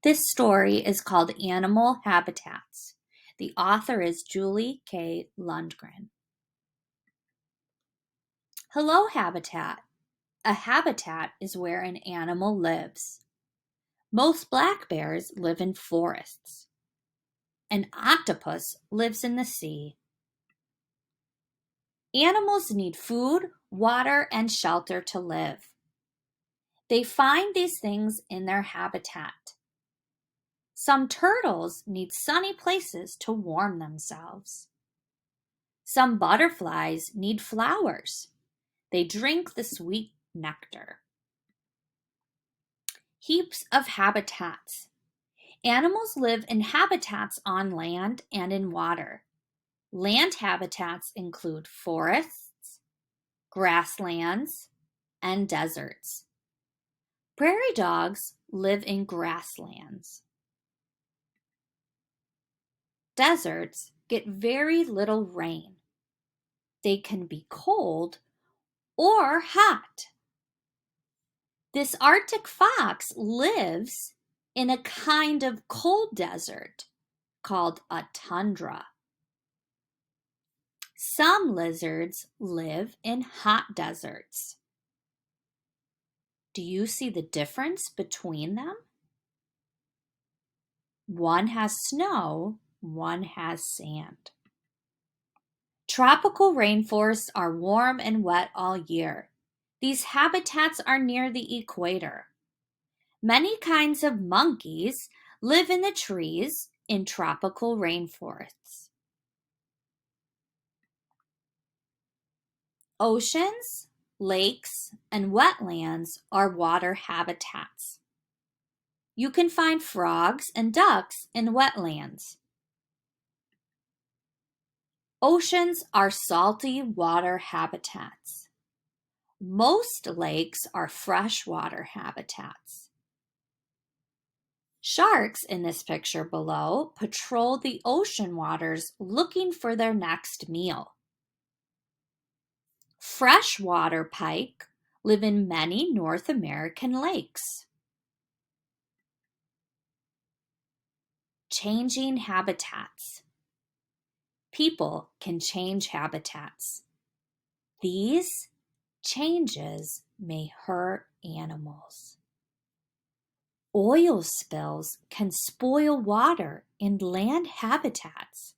This story is called Animal Habitats. The author is Julie K. Lundgren. Hello, habitat. A habitat is where an animal lives. Most black bears live in forests. An octopus lives in the sea. Animals need food, water, and shelter to live. They find these things in their habitat. Some turtles need sunny places to warm themselves. Some butterflies need flowers. They drink the sweet nectar. Heaps of habitats. Animals live in habitats on land and in water. Land habitats include forests, grasslands, and deserts. Prairie dogs live in grasslands. Deserts get very little rain. They can be cold or hot. This Arctic fox lives in a kind of cold desert called a tundra. Some lizards live in hot deserts. Do you see the difference between them? One has snow, one has sand. Tropical rainforests are warm and wet all year. These habitats are near the equator. Many kinds of monkeys live in the trees in tropical rainforests. Oceans, lakes, and wetlands are water habitats. You can find frogs and ducks in wetlands. Oceans are salty water habitats. Most lakes are freshwater habitats. Sharks in this picture below patrol the ocean waters looking for their next meal. Freshwater pike live in many North American lakes. Changing habitats. People can change habitats. These changes may hurt animals. Oil spills can spoil water in land habitats.